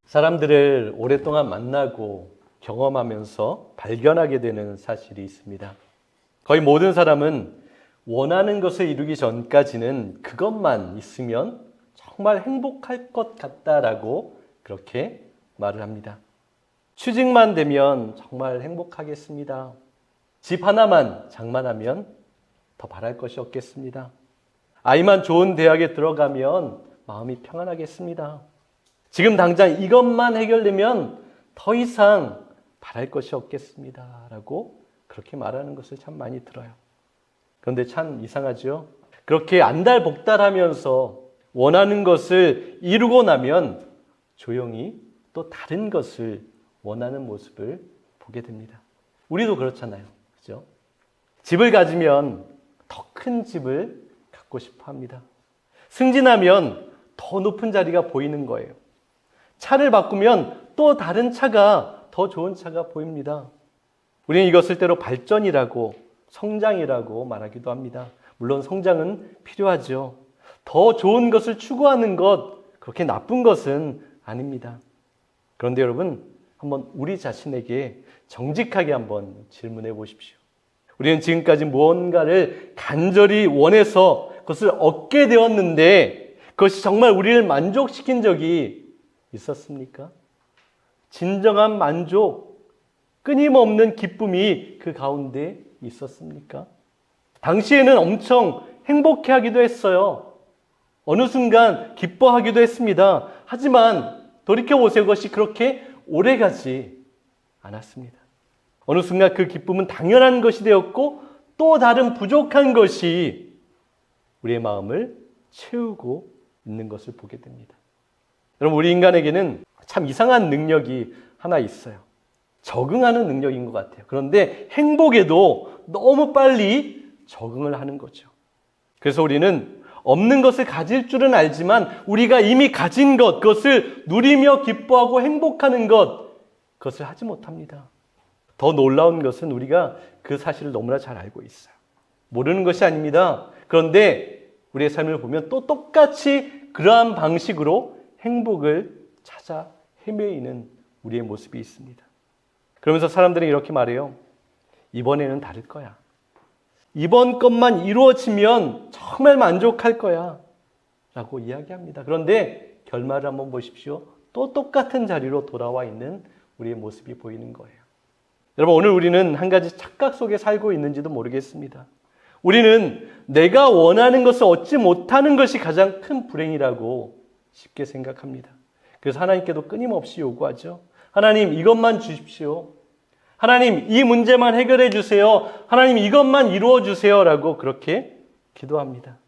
사람들을 오랫동안 만나고 경험하면서 발견하게 되는 사실이 있습니다. 거의 모든 사람은 원하는 것을 이루기 전까지는 그것만 있으면 정말 행복할 것 같다라고 그렇게 말을 합니다. 취직만 되면 정말 행복하겠습니다. 집 하나만 장만하면 더 바랄 것이 없겠습니다. 아이만 좋은 대학에 들어가면 마음이 평안하겠습니다. 지금 당장 이것만 해결되면 더 이상 바랄 것이 없겠습니다. 라고 그렇게 말하는 것을 참 많이 들어요. 그런데 참 이상하죠? 그렇게 안달복달하면서 원하는 것을 이루고 나면 조용히 또 다른 것을 원하는 모습을 보게 됩니다. 우리도 그렇잖아요. 그죠? 집을 가지면 더 큰 집을 갖고 싶어 합니다. 승진하면 더 높은 자리가 보이는 거예요. 차를 바꾸면 또 다른 차가 더 좋은 차가 보입니다. 우리는 이것을 때로 발전이라고 성장이라고 말하기도 합니다. 물론 성장은 필요하죠. 더 좋은 것을 추구하는 것, 그렇게 나쁜 것은 아닙니다. 그런데 여러분, 한번 우리 자신에게 정직하게 한번 질문해 보십시오. 우리는 지금까지 무언가를 간절히 원해서 그것을 얻게 되었는데 그것이 정말 우리를 만족시킨 적이 있었습니까? 진정한 만족, 끊임없는 기쁨이 그 가운데 있었습니까? 당시에는 엄청 행복해하기도 했어요. 어느 순간 기뻐하기도 했습니다. 하지만 돌이켜보세요. 그것이 그렇게 오래가지 않았습니다. 어느 순간 그 기쁨은 당연한 것이 되었고 또 다른 부족한 것이 우리의 마음을 채우고 있는 것을 보게 됩니다. 여러분, 우리 인간에게는 참 이상한 능력이 하나 있어요. 적응하는 능력인 것 같아요. 그런데 행복에도 너무 빨리 적응을 하는 거죠. 그래서 우리는 없는 것을 가질 줄은 알지만 우리가 이미 가진 것, 그것을 누리며 기뻐하고 행복하는 것, 그것을 하지 못합니다. 더 놀라운 것은 우리가 그 사실을 너무나 잘 알고 있어요. 모르는 것이 아닙니다. 그런데 우리의 삶을 보면 또 똑같이 그러한 방식으로 행복을 찾아 헤매이는 우리의 모습이 있습니다. 그러면서 사람들은 이렇게 말해요. 이번에는 다를 거야. 이번 것만 이루어지면 정말 만족할 거야. 라고 이야기합니다. 그런데 결말을 한번 보십시오. 또 똑같은 자리로 돌아와 있는 우리의 모습이 보이는 거예요. 여러분, 오늘 우리는 한 가지 착각 속에 살고 있는지도 모르겠습니다. 우리는 내가 원하는 것을 얻지 못하는 것이 가장 큰 불행이라고 쉽게 생각합니다. 그래서 하나님께도 끊임없이 요구하죠. 하나님, 이것만 주십시오. 하나님, 이 문제만 해결해 주세요. 하나님, 이것만 이루어 주세요. 라고 그렇게 기도합니다.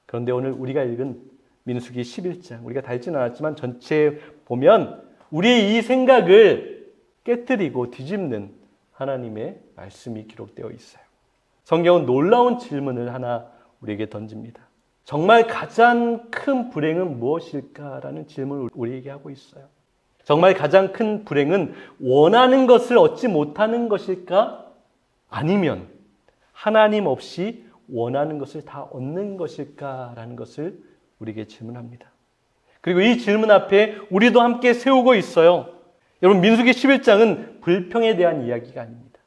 그런데 오늘 우리가 읽은 민수기 11장, 우리가 다 읽지는 않았지만 전체에 보면 우리의 이 생각을 깨뜨리고 뒤집는 하나님의 말씀이 기록되어 있어요. 성경은 놀라운 질문을 하나 우리에게 던집니다. 정말 가장 큰 불행은 무엇일까라는 질문을 우리에게 하고 있어요. 정말 가장 큰 불행은 원하는 것을 얻지 못하는 것일까? 아니면 하나님 없이 원하는 것을 다 얻는 것일까라는 것을 우리에게 질문합니다. 그리고 이 질문 앞에 우리도 함께 세우고 있어요. 여러분, 민수기 11장은 불평에 대한 이야기가 아닙니다.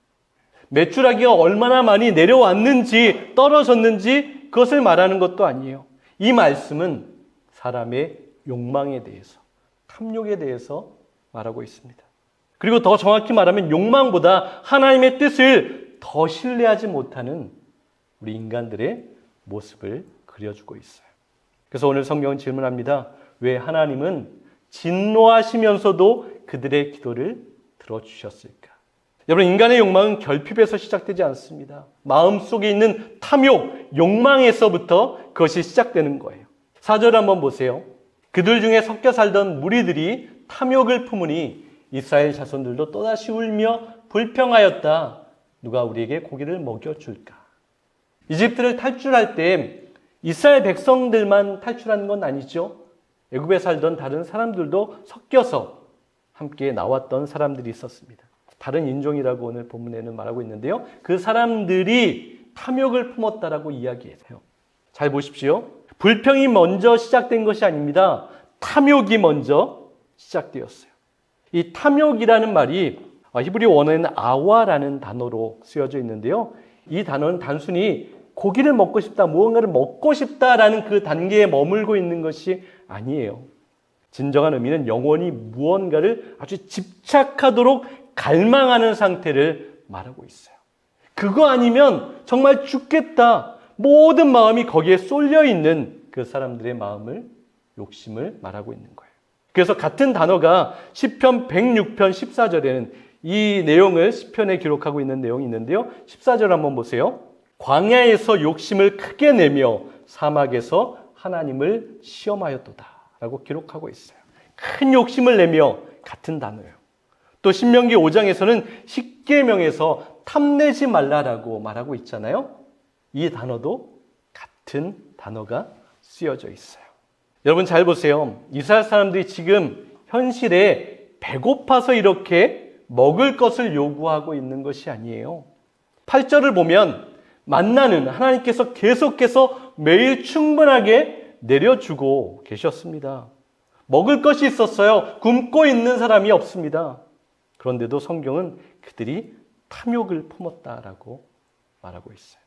메추라기가 얼마나 많이 내려왔는지 떨어졌는지 그것을 말하는 것도 아니에요. 이 말씀은 사람의 욕망에 대해서, 탐욕에 대해서 말하고 있습니다. 그리고 더 정확히 말하면 욕망보다 하나님의 뜻을 더 신뢰하지 못하는 우리 인간들의 모습을 그려주고 있어요. 그래서 오늘 성경은 질문합니다. 왜 하나님은 진노하시면서도 그들의 기도를 들어주셨을까? 여러분, 인간의 욕망은 결핍에서 시작되지 않습니다. 마음속에 있는 탐욕, 욕망에서부터 그것이 시작되는 거예요. 4절 한번 보세요. 그들 중에 섞여 살던 무리들이 탐욕을 품으니 이스라엘 자손들도 또다시 울며 불평하였다. 누가 우리에게 고기를 먹여줄까? 이집트를 탈출할 때 이스라엘 백성들만 탈출하는 건 아니죠. 애굽에 살던 다른 사람들도 섞여서 함께 나왔던 사람들이 있었습니다. 다른 인종이라고 오늘 본문에는 말하고 있는데요. 그 사람들이 탐욕을 품었다라고 이야기해요. 잘 보십시오. 불평이 먼저 시작된 것이 아닙니다. 탐욕이 먼저 시작되었어요. 이 탐욕이라는 말이 히브리 원어에는 아와라는 단어로 쓰여져 있는데요. 이 단어는 단순히 고기를 먹고 싶다, 무언가를 먹고 싶다라는 그 단계에 머물고 있는 것이 아니에요. 진정한 의미는 영혼이 무언가를 아주 집착하도록 갈망하는 상태를 말하고 있어요. 그거 아니면 정말 죽겠다. 모든 마음이 거기에 쏠려 있는 그 사람들의 마음을, 욕심을 말하고 있는 거예요. 그래서 같은 단어가 시편 106편 14절에는 이 내용을 시편에 기록하고 있는 내용이 있는데요. 14절 한번 보세요. 광야에서 욕심을 크게 내며 사막에서 하나님을 시험하였도다 라고 기록하고 있어요. 큰 욕심을 내며, 같은 단어예요. 또 신명기 5장에서는 십계명에서 탐내지 말라라고 말하고 있잖아요. 이 단어도 같은 단어가 쓰여져 있어요. 여러분 잘 보세요. 이스라엘 사람들이 지금 현실에 배고파서 이렇게 먹을 것을 요구하고 있는 것이 아니에요. 8절을 보면 만나는 하나님께서 계속해서 매일 충분하게 내려주고 계셨습니다. 먹을 것이 있었어요. 굶고 있는 사람이 없습니다. 그런데도 성경은 그들이 탐욕을 품었다라고 말하고 있어요.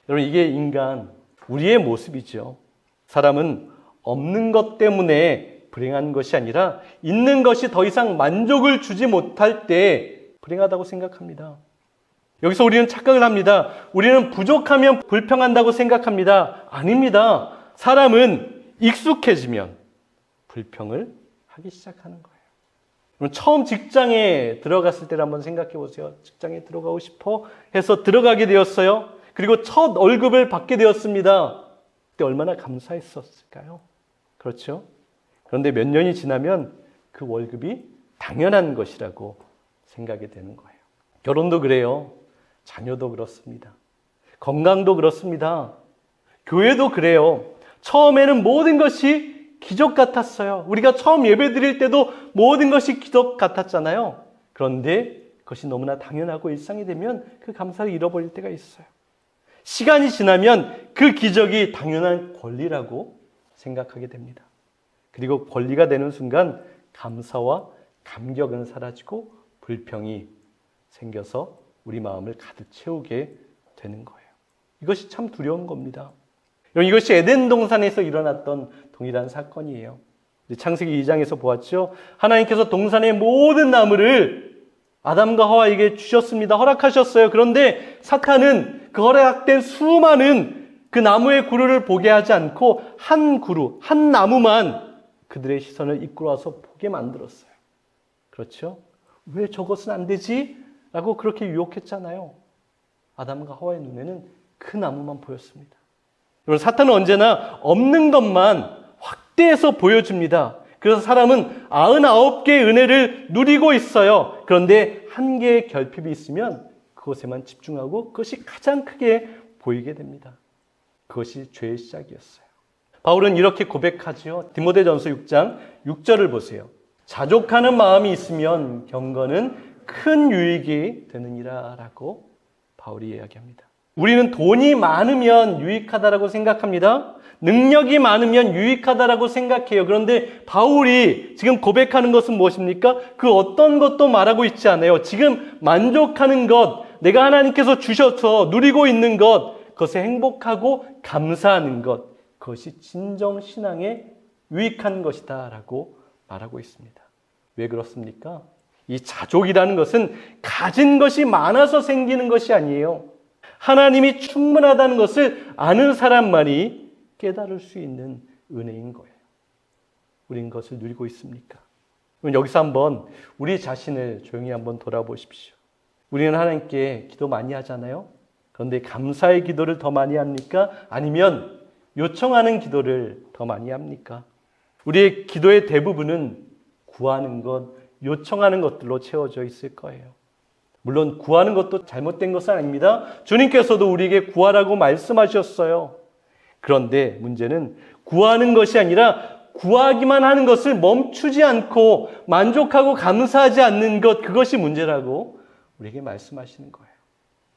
여러분 이게 인간, 우리의 모습이죠. 사람은 없는 것 때문에 불행한 것이 아니라 있는 것이 더 이상 만족을 주지 못할 때 불행하다고 생각합니다. 여기서 우리는 착각을 합니다. 우리는 부족하면 불평한다고 생각합니다. 아닙니다. 사람은 익숙해지면 불평을 하기 시작하는 거예요. 그럼 처음 직장에 들어갔을 때를 한번 생각해 보세요. 직장에 들어가고 싶어 해서 들어가게 되었어요. 그리고 첫 월급을 받게 되었습니다. 그때 얼마나 감사했었을까요? 그렇죠? 그런데 몇 년이 지나면 그 월급이 당연한 것이라고 생각이 되는 거예요. 결혼도 그래요. 자녀도 그렇습니다. 건강도 그렇습니다. 교회도 그래요. 처음에는 모든 것이 기적 같았어요. 우리가 처음 예배 드릴 때도 모든 것이 기적 같았잖아요. 그런데 그것이 너무나 당연하고 일상이 되면 그 감사를 잃어버릴 때가 있어요. 시간이 지나면 그 기적이 당연한 권리라고 생각하게 됩니다. 그리고 권리가 되는 순간 감사와 감격은 사라지고 불평이 생겨서 우리 마음을 가득 채우게 되는 거예요. 이것이 참 두려운 겁니다. 이것이 에덴 동산에서 일어났던 동일한 사건이에요. 창세기 2장에서 보았죠. 하나님께서 동산의 모든 나무를 아담과 하와에게 주셨습니다. 허락하셨어요. 그런데 사탄은 그 허락된 수많은 그 나무의 그루를 보게 하지 않고 한 그루, 한 나무만 그들의 시선을 이끌어와서 보게 만들었어요. 그렇죠? 왜 저것은 안 되지? 라고 그렇게 유혹했잖아요. 아담과 하와의 눈에는 그 나무만 보였습니다. 여러분, 사탄은 언제나 없는 것만 확대해서 보여줍니다. 그래서 사람은 99개의 은혜를 누리고 있어요. 그런데 한 개의 결핍이 있으면 그것에만 집중하고 그것이 가장 크게 보이게 됩니다. 그것이 죄의 시작이었어요. 바울은 이렇게 고백하지요. 디모데전서 6장 6절을 보세요. 자족하는 마음이 있으면 경건은 큰 유익이 되느니라 라고 바울이 이야기합니다. 우리는 돈이 많으면 유익하다라고 생각합니다. 능력이 많으면 유익하다라고 생각해요. 그런데 바울이 지금 고백하는 것은 무엇입니까? 그 어떤 것도 말하고 있지 않아요. 지금 만족하는 것, 내가 하나님께서 주셔서 누리고 있는 것, 그것에 행복하고 감사하는 것, 그것이 진정 신앙에 유익한 것이다 라고 말하고 있습니다. 왜 그렇습니까? 이 자족이라는 것은 가진 것이 많아서 생기는 것이 아니에요. 하나님이 충분하다는 것을 아는 사람만이 깨달을 수 있는 은혜인 거예요. 우린 그것을 누리고 있습니까? 여기서 한번 우리 자신을 조용히 한번 돌아보십시오. 우리는 하나님께 기도 많이 하잖아요. 그런데 감사의 기도를 더 많이 합니까? 아니면 요청하는 기도를 더 많이 합니까? 우리의 기도의 대부분은 구하는 것, 요청하는 것들로 채워져 있을 거예요. 물론 구하는 것도 잘못된 것은 아닙니다. 주님께서도 우리에게 구하라고 말씀하셨어요. 그런데 문제는 구하는 것이 아니라 구하기만 하는 것을 멈추지 않고 만족하고 감사하지 않는 것, 그것이 문제라고 우리에게 말씀하시는 거예요.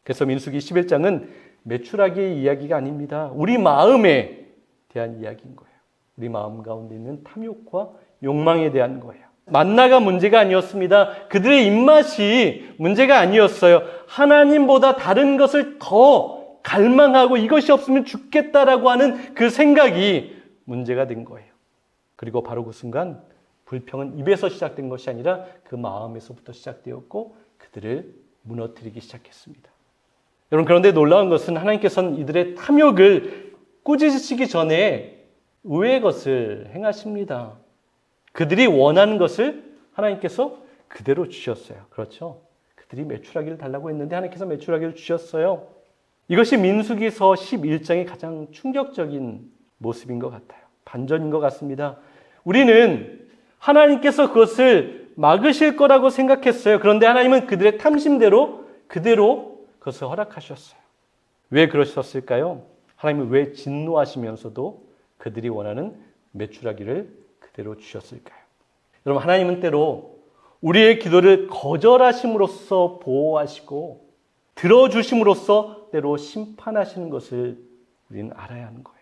그래서 민수기 11장은 매출하기의 이야기가 아닙니다. 우리 마음에 대한 이야기인 거예요. 우리 마음 가운데 있는 탐욕과 욕망에 대한 거예요. 만나가 문제가 아니었습니다. 그들의 입맛이 문제가 아니었어요. 하나님보다 다른 것을 더 갈망하고 이것이 없으면 죽겠다라고 하는 그 생각이 문제가 된 거예요. 그리고 바로 그 순간 불평은 입에서 시작된 것이 아니라 그 마음에서부터 시작되었고 그들을 무너뜨리기 시작했습니다. 여러분, 그런데 놀라운 것은 하나님께서는 이들의 탐욕을 꾸짖으시기 전에 의외의 것을 행하십니다. 그들이 원하는 것을 하나님께서 그대로 주셨어요. 그렇죠? 그들이 메추라기를 달라고 했는데 하나님께서 메추라기를 주셨어요. 이것이 민수기서 11장의 가장 충격적인 모습인 것 같아요. 반전인 것 같습니다. 우리는 하나님께서 그것을 막으실 거라고 생각했어요. 그런데 하나님은 그들의 탐심대로 그대로 그것을 허락하셨어요. 왜 그러셨을까요? 하나님은 왜 진노하시면서도 그들이 원하는 메추라기를 그대로 주셨을까요? 여러분, 하나님은 때로 우리의 기도를 거절하심으로써 보호하시고 들어주심으로써 때로 심판하시는 것을 우리는 알아야 하는 거예요.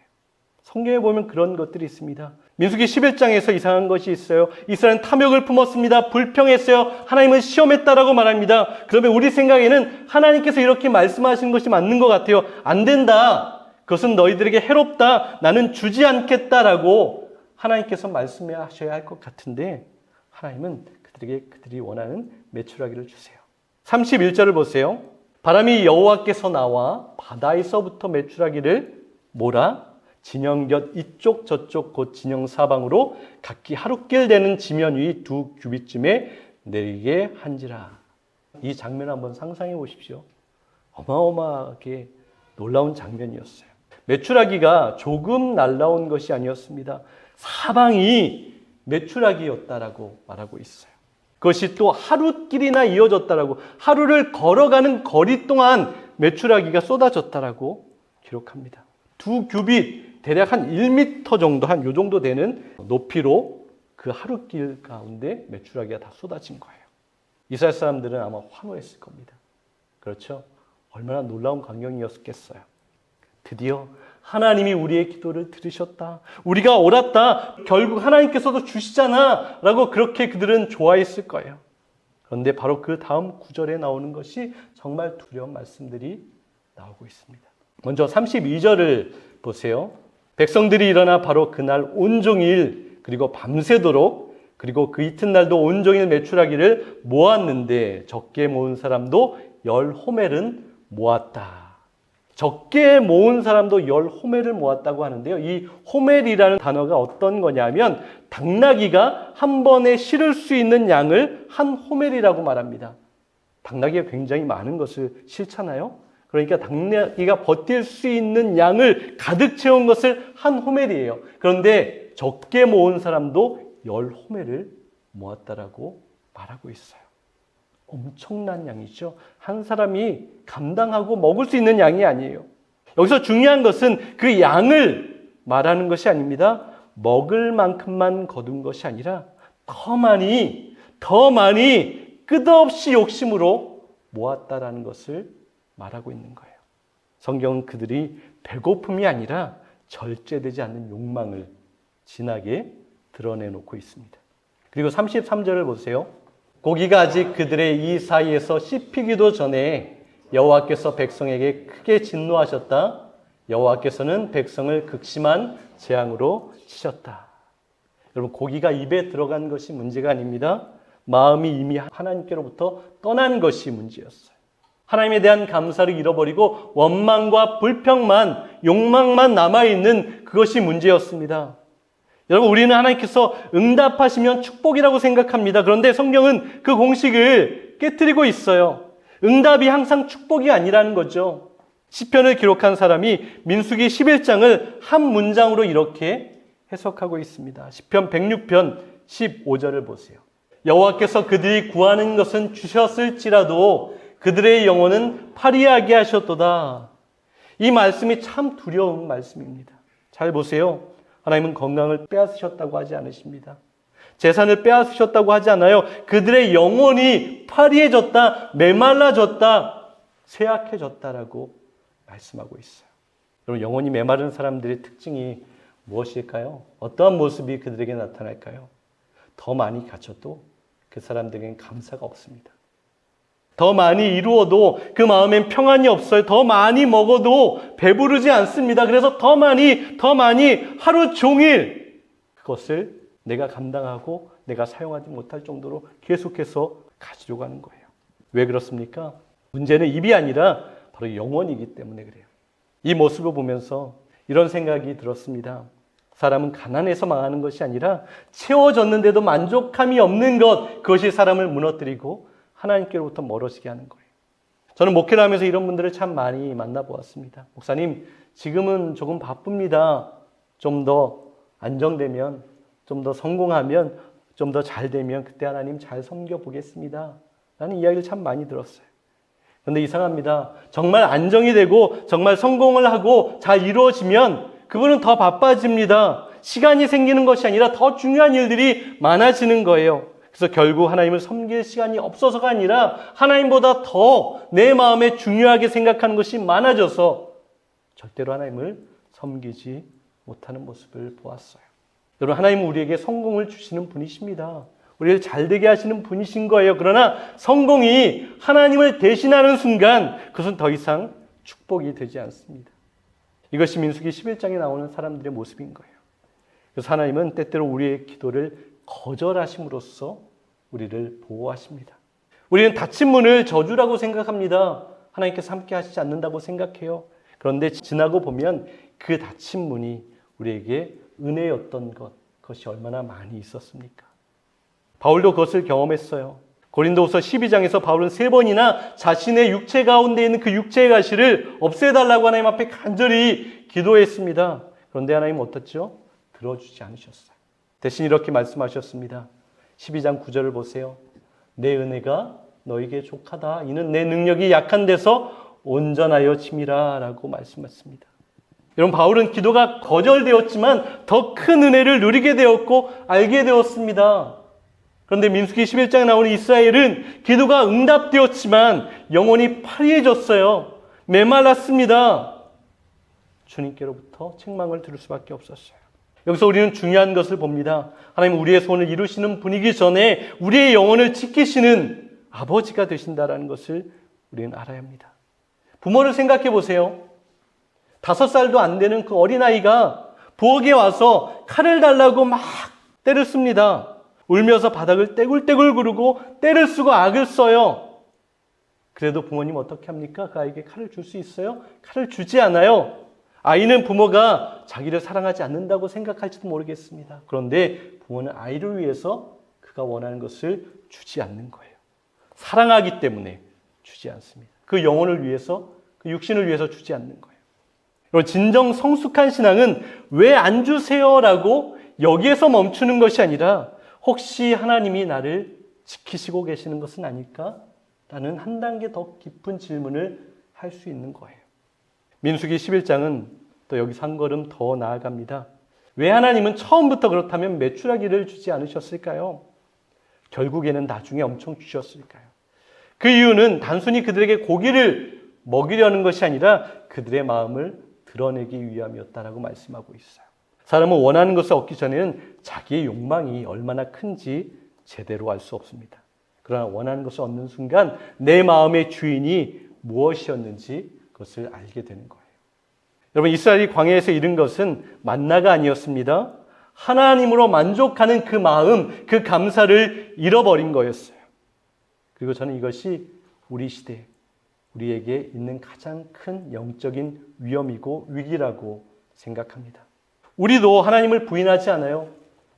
성경에 보면 그런 것들이 있습니다. 민수기 11장에서 이상한 것이 있어요. 이스라엘은 탐욕을 품었습니다. 불평했어요. 하나님은 시험했다라고 말합니다. 그러면 우리 생각에는 하나님께서 이렇게 말씀하시는 것이 맞는 것 같아요. 안 된다. 그것은 너희들에게 해롭다. 나는 주지 않겠다라고 하나님께서 말씀하셔야 할 것 같은데 하나님은 그들에게 그들이 원하는 메추라기를 주세요. 31절을 보세요. 바람이 여호와께서 나와 바다에서부터 메추라기를 몰아 진영 곁 이쪽 저쪽 곧 진영 사방으로 각기 하루길 되는 지면 위 2규빗쯤에 내리게 한지라. 이 장면 한번 상상해 보십시오. 어마어마하게 놀라운 장면이었어요. 메추라기가 조금 날라온 것이 아니었습니다. 사방이 메추라기였다라고 말하고 있어요. 그것이 또 하루길이나 이어졌다라고, 하루를 걸어가는 거리 동안 메추라기가 쏟아졌다라고 기록합니다. 2규빗, 대략 한 1m 정도, 한 요 정도 되는 높이로 그 하루길 가운데 메추라기가 다 쏟아진 거예요. 이스라엘 사람들은 아마 환호했을 겁니다. 그렇죠? 얼마나 놀라운 광경이었겠어요. 드디어 하나님이 우리의 기도를 들으셨다. 우리가 옳았다. 결국 하나님께서도 주시잖아. 라고 그렇게 그들은 좋아했을 거예요. 그런데 바로 그 다음 구절에 나오는 것이 정말 두려운 말씀들이 나오고 있습니다. 먼저 32절을 보세요. 백성들이 일어나 바로 그날 온종일 그리고 밤새도록 그리고 그 이튿날도 온종일 메추라기를 모았는데 적게 모은 사람도 10호멜은 모았다. 적게 모은 사람도 10호멜을 모았다고 하는데요. 이 호멜이라는 단어가 어떤 거냐면 당나귀가 한 번에 실을 수 있는 양을 한 호멜이라고 말합니다. 당나귀가 굉장히 많은 것을 실잖아요. 그러니까 당나귀가 버틸 수 있는 양을 가득 채운 것을 한 호멜이에요. 그런데 적게 모은 사람도 10호멜을 모았다라고 말하고 있어요. 엄청난 양이죠. 한 사람이 감당하고 먹을 수 있는 양이 아니에요. 여기서 중요한 것은 그 양을 말하는 것이 아닙니다. 먹을 만큼만 거둔 것이 아니라 더 많이 끝없이 욕심으로 모았다라는 것을 말하고 있는 거예요. 성경은 그들이 배고픔이 아니라 절제되지 않는 욕망을 진하게 드러내놓고 있습니다. 그리고 33절을 보세요. 고기가 아직 그들의 이 사이에서 씹히기도 전에 여호와께서 백성에게 크게 진노하셨다. 여호와께서는 백성을 극심한 재앙으로 치셨다. 여러분, 고기가 입에 들어간 것이 문제가 아닙니다. 마음이 이미 하나님께로부터 떠난 것이 문제였어요. 하나님에 대한 감사를 잃어버리고 원망과 불평만, 욕망만 남아있는 그것이 문제였습니다. 여러분, 우리는 하나님께서 응답하시면 축복이라고 생각합니다. 그런데 성경은 그 공식을 깨트리고 있어요. 응답이 항상 축복이 아니라는 거죠. 시편을 기록한 사람이 민수기 11장을 한 문장으로 이렇게 해석하고 있습니다. 시편 106편 15절을 보세요. 여호와께서 그들이 구하는 것은 주셨을지라도 그들의 영혼은 파리하게 하셨도다. 이 말씀이 참 두려운 말씀입니다. 잘 보세요. 하나님은 건강을 빼앗으셨다고 하지 않으십니다. 재산을 빼앗으셨다고 하지 않아요. 그들의 영혼이 파리해졌다, 메말라졌다, 쇠약해졌다라고 말씀하고 있어요. 여러분, 영혼이 메마른 사람들의 특징이 무엇일까요? 어떠한 모습이 그들에게 나타날까요? 더 많이 갖춰도 그 사람들에겐 감사가 없습니다. 더 많이 이루어도 그 마음엔 평안이 없어요. 더 많이 먹어도 배부르지 않습니다. 그래서 더 많이 하루 종일 그것을 내가 감당하고 내가 사용하지 못할 정도로 계속해서 가지려고 하는 거예요. 왜 그렇습니까? 문제는 입이 아니라 바로 영혼이기 때문에 그래요. 이 모습을 보면서 이런 생각이 들었습니다. 사람은 가난해서 망하는 것이 아니라 채워졌는데도 만족함이 없는 것, 그것이 사람을 무너뜨리고 하나님께로부터 멀어지게 하는 거예요. 저는 목회를 하면서 이런 분들을 참 많이 만나보았습니다. 목사님, 지금은 조금 바쁩니다. 좀 더 안정되면, 좀 더 성공하면, 좀 더 잘 되면 그때 하나님 잘 섬겨보겠습니다. 라는 이야기를 참 많이 들었어요. 그런데 이상합니다. 정말 안정이 되고 정말 성공을 하고 잘 이루어지면 그분은 더 바빠집니다. 시간이 생기는 것이 아니라 더 중요한 일들이 많아지는 거예요. 그래서 결국 하나님을 섬길 시간이 없어서가 아니라 하나님보다 더 내 마음에 중요하게 생각하는 것이 많아져서 절대로 하나님을 섬기지 못하는 모습을 보았어요. 여러분, 하나님은 우리에게 성공을 주시는 분이십니다. 우리를 잘되게 하시는 분이신 거예요. 그러나 성공이 하나님을 대신하는 순간 그것은 더 이상 축복이 되지 않습니다. 이것이 민수기 11장에 나오는 사람들의 모습인 거예요. 그래서 하나님은 때때로 우리의 기도를 거절하심으로써 우리를 보호하십니다. 우리는 닫힌 문을 저주라고 생각합니다. 하나님께서 함께 하시지 않는다고 생각해요. 그런데 지나고 보면 그 닫힌 문이 우리에게 은혜였던 그것이 얼마나 많이 있었습니까? 바울도 그것을 경험했어요. 고린도후서 12장에서 바울은 3번이나 자신의 육체 가운데 있는 그 육체의 가시를 없애달라고 하나님 앞에 간절히 기도했습니다. 그런데 하나님은 어떻죠? 들어주지 않으셨어요. 대신 이렇게 말씀하셨습니다. 12장 9절을 보세요. 내 은혜가 너에게 족하다. 이는 내 능력이 약한 데서 온전하여 침이라 라고 말씀하셨습니다. 여러분, 바울은 기도가 거절되었지만 더 큰 은혜를 누리게 되었고 알게 되었습니다. 그런데 민수기 11장에 나오는 이스라엘은 기도가 응답되었지만 영혼이 파리해졌어요. 메말랐습니다. 주님께로부터 책망을 들을 수밖에 없었어요. 여기서 우리는 중요한 것을 봅니다. 하나님은 우리의 소원을 이루시는 분이기 전에 우리의 영혼을 지키시는 아버지가 되신다는 것을 우리는 알아야 합니다. 부모를 생각해 보세요. 5살도 안 되는 그 어린아이가 부엌에 와서 칼을 달라고 막 때를 씁니다. 울면서 바닥을 떼굴떼굴 구르고 때를 쓰고 악을 써요. 그래도 부모님 어떻게 합니까? 그 아이에게 칼을 줄 수 있어요? 칼을 주지 않아요. 아이는 부모가 자기를 사랑하지 않는다고 생각할지도 모르겠습니다. 그런데 부모는 아이를 위해서 그가 원하는 것을 주지 않는 거예요. 사랑하기 때문에 주지 않습니다. 그 영혼을 위해서, 그 육신을 위해서 주지 않는 거예요. 여러분, 진정 성숙한 신앙은 왜 안 주세요라고 여기에서 멈추는 것이 아니라 혹시 하나님이 나를 지키시고 계시는 것은 아닐까? 라는 한 단계 더 깊은 질문을 할 수 있는 거예요. 민수기 11장은 또 여기서 한 걸음 더 나아갑니다. 왜 하나님은 처음부터 그렇다면 메추라기를 주지 않으셨을까요? 결국에는 나중에 엄청 주셨을까요? 그 이유는 단순히 그들에게 고기를 먹이려는 것이 아니라 그들의 마음을 드러내기 위함이었다라고 말씀하고 있어요. 사람은 원하는 것을 얻기 전에는 자기의 욕망이 얼마나 큰지 제대로 알 수 없습니다. 그러나 원하는 것을 얻는 순간 내 마음의 주인이 무엇이었는지 그것을 알게 되는 거예요. 여러분, 이스라엘이 광야에서 잃은 것은 만나가 아니었습니다. 하나님으로 만족하는 그 마음, 그 감사를 잃어버린 거였어요. 그리고 저는 이것이 우리 시대, 우리에게 있는 가장 큰 영적인 위험이고 위기라고 생각합니다. 우리도 하나님을 부인하지 않아요.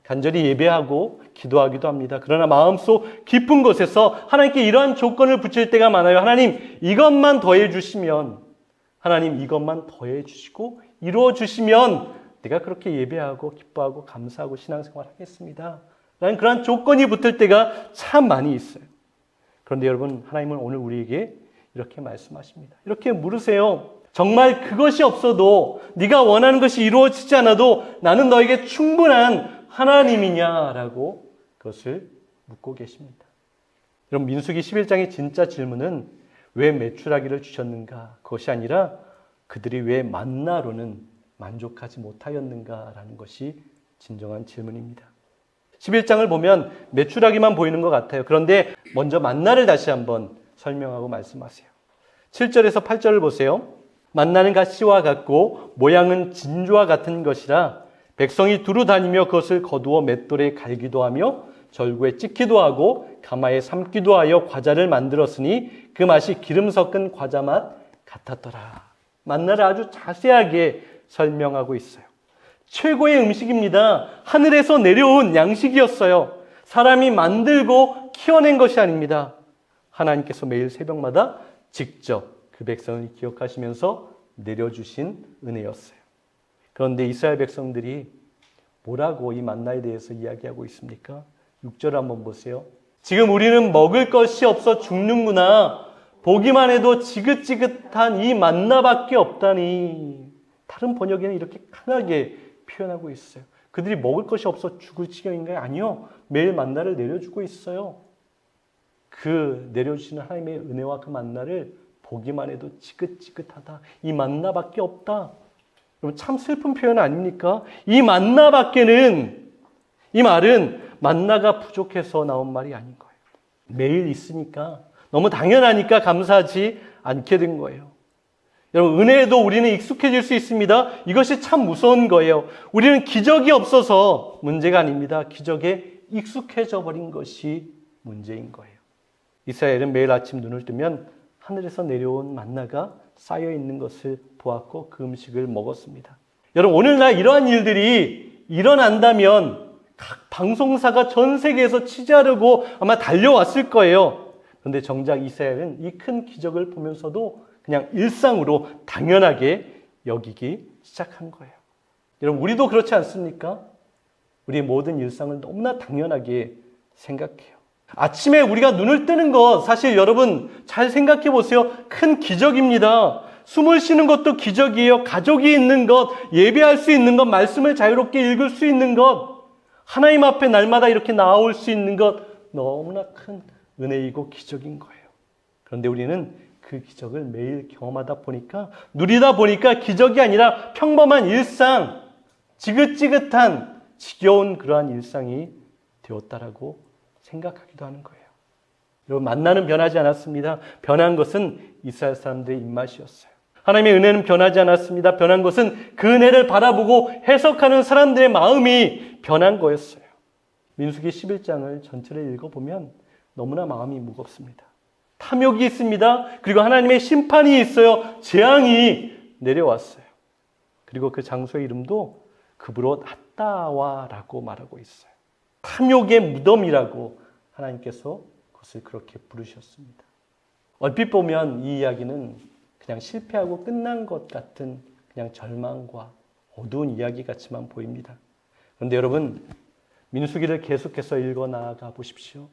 간절히 예배하고 기도하기도 합니다. 그러나 마음속 깊은 곳에서 하나님께 이러한 조건을 붙일 때가 많아요. 하나님, 이것만 더해 주시면, 하나님 이것만 더해 주시고 이루어 주시면 내가 그렇게 예배하고 기뻐하고 감사하고 신앙생활 하겠습니다. 라는 그런 조건이 붙을 때가 참 많이 있어요. 그런데 여러분, 하나님은 오늘 우리에게 이렇게 말씀하십니다. 이렇게 물으세요. 정말 그것이 없어도, 네가 원하는 것이 이루어지지 않아도 나는 너에게 충분한 하나님이냐라고 그것을 묻고 계십니다. 여러분, 민수기 11장의 진짜 질문은 왜 메추라기를 주셨는가? 그것이 아니라 그들이 왜 만나로는 만족하지 못하였는가라는 것이 진정한 질문입니다. 11장을 보면 메추라기만 보이는 것 같아요. 그런데 먼저 만나를 다시 한번 설명하고 말씀하세요. 7절에서 8절을 보세요. 만나는 가시와 같고 모양은 진주와 같은 것이라 백성이 두루 다니며 그것을 거두어 맷돌에 갈기도 하며 절구에 찍기도 하고 가마에 삶기도 하여 과자를 만들었으니 그 맛이 기름 섞은 과자 맛 같았더라. 만나를 아주 자세하게 설명하고 있어요. 최고의 음식입니다. 하늘에서 내려온 양식이었어요. 사람이 만들고 키워낸 것이 아닙니다. 하나님께서 매일 새벽마다 직접 그 백성을 기억하시면서 내려주신 은혜였어요. 그런데 이스라엘 백성들이 뭐라고 이 만나에 대해서 이야기하고 있습니까? 6절 한번 보세요. 지금 우리는 먹을 것이 없어 죽는구나. 보기만 해도 지긋지긋한 이 만나밖에 없다니. 다른 번역에는 이렇게 강하게 표현하고 있어요. 그들이 먹을 것이 없어 죽을 지경인가요? 아니요. 매일 만나를 내려주고 있어요. 그 내려주시는 하나님의 은혜와 그 만나를 보기만 해도 지긋지긋하다. 이 만나밖에 없다. 여러분 참 슬픈 표현 아닙니까? 이 만나밖에는, 이 말은 만나가 부족해서 나온 말이 아닌 거예요. 매일 있으니까, 너무 당연하니까 감사하지 않게 된 거예요. 여러분 은혜에도 우리는 익숙해질 수 있습니다. 이것이 참 무서운 거예요. 우리는 기적이 없어서 문제가 아닙니다. 기적에 익숙해져 버린 것이 문제인 거예요. 이스라엘은 매일 아침 눈을 뜨면 하늘에서 내려온 만나가 쌓여 있는 것을 보았고 그 음식을 먹었습니다. 여러분 오늘날 이러한 일들이 일어난다면 각 방송사가 전 세계에서 취재하려고 아마 달려왔을 거예요. 그런데 정작 이스라엘은 이 큰 기적을 보면서도 그냥 일상으로 당연하게 여기기 시작한 거예요. 여러분 우리도 그렇지 않습니까? 우리의 모든 일상을 너무나 당연하게 생각해요. 아침에 우리가 눈을 뜨는 것 사실 여러분 잘 생각해 보세요. 큰 기적입니다. 숨을 쉬는 것도 기적이에요. 가족이 있는 것, 예배할 수 있는 것, 말씀을 자유롭게 읽을 수 있는 것, 하나님 앞에 날마다 이렇게 나올 수 있는 것 너무나 큰 은혜이고 기적인 거예요. 그런데 우리는 그 기적을 매일 경험하다 보니까, 누리다 보니까 기적이 아니라 평범한 일상, 지긋지긋한 지겨운 그러한 일상이 되었다라고 생각하기도 하는 거예요. 여러분 만나는 변하지 않았습니다. 변한 것은 이스라엘 사람들의 입맛이었어요. 하나님의 은혜는 변하지 않았습니다. 변한 것은 그 은혜를 바라보고 해석하는 사람들의 마음이 변한 거였어요. 민수기 11장을 전체를 읽어보면 너무나 마음이 무겁습니다. 탐욕이 있습니다. 그리고 하나님의 심판이 있어요. 재앙이 내려왔어요. 그리고 그 장소의 이름도 그브롯 핫다와라고 말하고 있어요. 탐욕의 무덤이라고 하나님께서 그것을 그렇게 부르셨습니다. 얼핏 보면 이 이야기는 그냥 실패하고 끝난 것 같은 그냥 절망과 어두운 이야기 같이만 보입니다. 그런데 여러분 민수기를 계속해서 읽어 나아가 보십시오.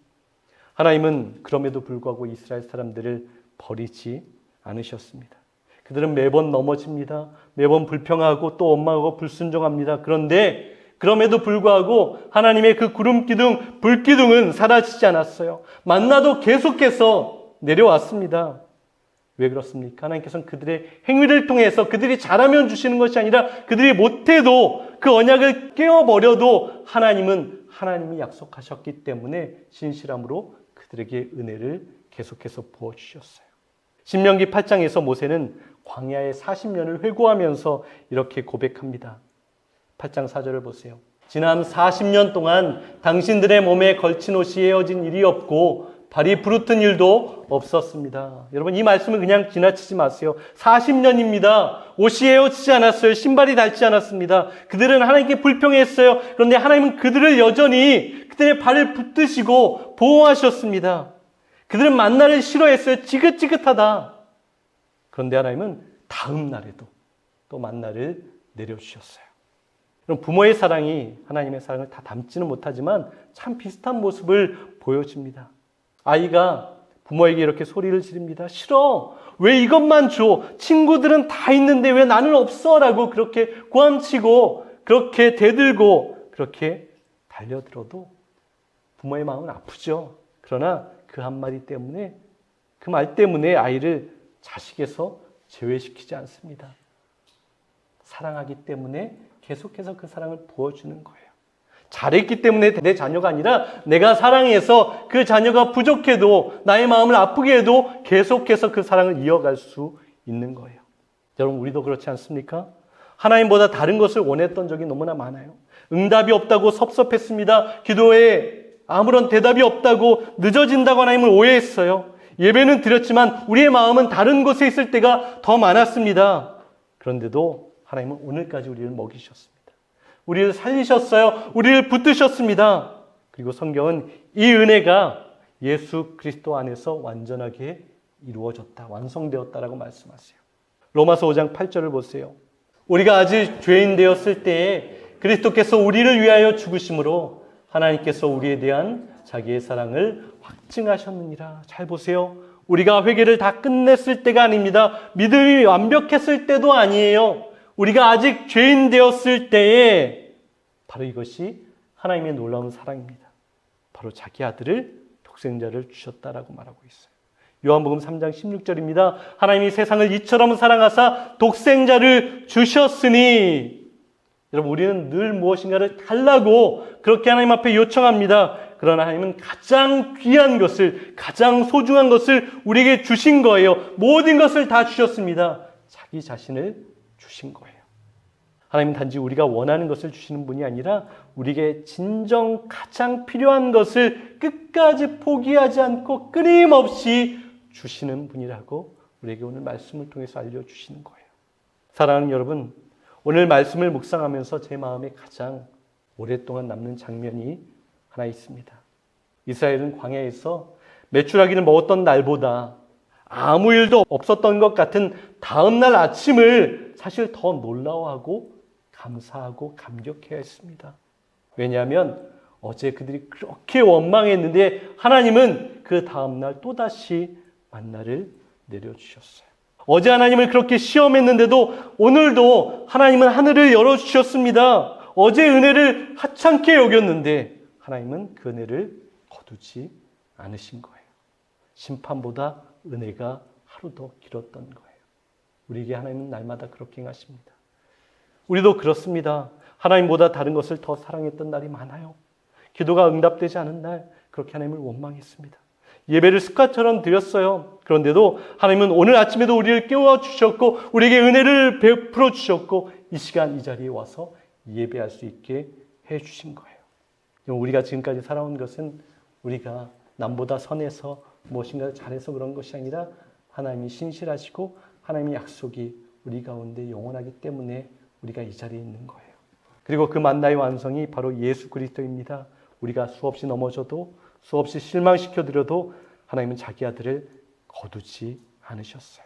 하나님은 그럼에도 불구하고 이스라엘 사람들을 버리지 않으셨습니다. 그들은 매번 넘어집니다. 매번 불평하고 또 원망하고 불순종합니다. 그런데 그럼에도 불구하고 하나님의 그 구름기둥, 불기둥은 사라지지 않았어요. 만나도 계속해서 내려왔습니다. 왜 그렇습니까? 하나님께서는 그들의 행위를 통해서 그들이 잘하면 주시는 것이 아니라 그들이 못해도 그 언약을 깨어버려도 하나님은 하나님이 약속하셨기 때문에 신실함으로 그들에게 은혜를 계속해서 부어주셨어요. 신명기 8장에서 모세는 광야의 40년을 회고하면서 이렇게 고백합니다. 8장 4절을 보세요. 지난 40년 동안 당신들의 몸에 걸친 옷이 헤어진 일이 없고 발이 부르튼 일도 없었습니다. 여러분 이 말씀을 그냥 지나치지 마세요. 40년입니다. 옷이 헤어지지 않았어요. 신발이 닳지 않았습니다. 그들은 하나님께 불평했어요. 그런데 하나님은 그들을 여전히 그들의 발을 붙드시고 보호하셨습니다. 그들은 만나를 싫어했어요. 지긋지긋하다. 그런데 하나님은 다음 날에도 또 만나를 내려주셨어요. 그럼 부모의 사랑이 하나님의 사랑을 다 담지는 못하지만 참 비슷한 모습을 보여줍니다. 아이가 부모에게 이렇게 소리를 지릅니다. 싫어. 왜 이것만 줘? 친구들은 다 있는데 왜 나는 없어? 라고 그렇게 고함치고 그렇게 대들고 그렇게 달려들어도 부모의 마음은 아프죠. 그러나 그 한마디 때문에 그 말 때문에 아이를 자식에서 제외시키지 않습니다. 사랑하기 때문에 계속해서 그 사랑을 부어주는 거예요. 잘했기 때문에 내 자녀가 아니라 내가 사랑해서 그 자녀가 부족해도 나의 마음을 아프게 해도 계속해서 그 사랑을 이어갈 수 있는 거예요. 여러분, 우리도 그렇지 않습니까? 하나님보다 다른 것을 원했던 적이 너무나 많아요. 응답이 없다고 섭섭했습니다. 기도에 아무런 대답이 없다고 늦어진다고 하나님을 오해했어요. 예배는 드렸지만 우리의 마음은 다른 곳에 있을 때가 더 많았습니다. 그런데도 하나님은 오늘까지 우리를 먹이셨습니다. 우리를 살리셨어요. 우리를 붙드셨습니다. 그리고 성경은 이 은혜가 예수 그리스도 안에서 완전하게 이루어졌다, 완성되었다라고 말씀하세요. 로마서 5장 8절을 보세요. 우리가 아직 죄인 되었을 때에 그리스도께서 우리를 위하여 죽으심으로 하나님께서 우리에 대한 자기의 사랑을 확증하셨느니라. 잘 보세요. 우리가 회개를 다 끝냈을 때가 아닙니다. 믿음이 완벽했을 때도 아니에요. 우리가 아직 죄인 되었을 때에 바로 이것이 하나님의 놀라운 사랑입니다. 바로 자기 아들을 독생자를 주셨다라고 말하고 있어요. 요한복음 3장 16절입니다. 하나님이 세상을 이처럼 사랑하사 독생자를 주셨으니. 여러분, 우리는 늘 무엇인가를 달라고 그렇게 하나님 앞에 요청합니다. 그러나 하나님은 가장 귀한 것을, 가장 소중한 것을 우리에게 주신 거예요. 모든 것을 다 주셨습니다. 자기 자신을 주신 거예요. 하나님은 단지 우리가 원하는 것을 주시는 분이 아니라 우리에게 진정 가장 필요한 것을 끝까지 포기하지 않고 끊임없이 주시는 분이라고 우리에게 오늘 말씀을 통해서 알려주시는 거예요. 사랑하는 여러분, 오늘 말씀을 묵상하면서 제 마음에 가장 오랫동안 남는 장면이 하나 있습니다. 이스라엘은 광야에서 메추라기를 먹었던 날보다 아무 일도 없었던 것 같은 다음날 아침을 사실 더 놀라워하고 감사하고 감격해야 했습니다. 왜냐하면 어제 그들이 그렇게 원망했는데 하나님은 그 다음날 또다시 만나를 내려주셨어요. 어제 하나님을 그렇게 시험했는데도 오늘도 하나님은 하늘을 열어주셨습니다. 어제 은혜를 하찮게 여겼는데 하나님은 그 은혜를 거두지 않으신 거예요. 심판보다 은혜가 하루 더 길었던 거예요. 우리에게 하나님은 날마다 그렇게 행하십니다. 우리도 그렇습니다. 하나님보다 다른 것을 더 사랑했던 날이 많아요. 기도가 응답되지 않은 날 그렇게 하나님을 원망했습니다. 예배를 습관처럼 드렸어요. 그런데도 하나님은 오늘 아침에도 우리를 깨워주셨고 우리에게 은혜를 베풀어 주셨고 이 시간 이 자리에 와서 예배할 수 있게 해주신 거예요. 우리가 지금까지 살아온 것은 우리가 남보다 선해서 무엇인가 잘해서 그런 것이 아니라 하나님이 신실하시고 하나님의 약속이 우리 가운데 영원하기 때문에 우리가 이 자리에 있는 거예요. 그리고 그 만나의 완성이 바로 예수 그리스도입니다. 우리가 수없이 넘어져도 수없이 실망시켜드려도 하나님은 자기 아들을 거두지 않으셨어요.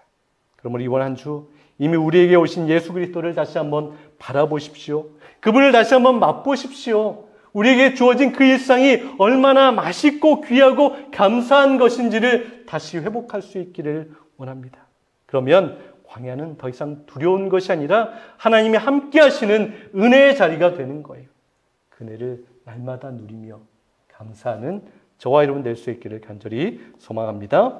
그러므로 이번 한 주 이미 우리에게 오신 예수 그리스도를 다시 한번 바라보십시오. 그분을 다시 한번 맛보십시오. 우리에게 주어진 그 일상이 얼마나 맛있고 귀하고 감사한 것인지를 다시 회복할 수 있기를 원합니다. 그러면 광야는 더 이상 두려운 것이 아니라 하나님이 함께 하시는 은혜의 자리가 되는 거예요. 그 은혜를 날마다 누리며 감사하는 저와 여러분 될 수 있기를 간절히 소망합니다.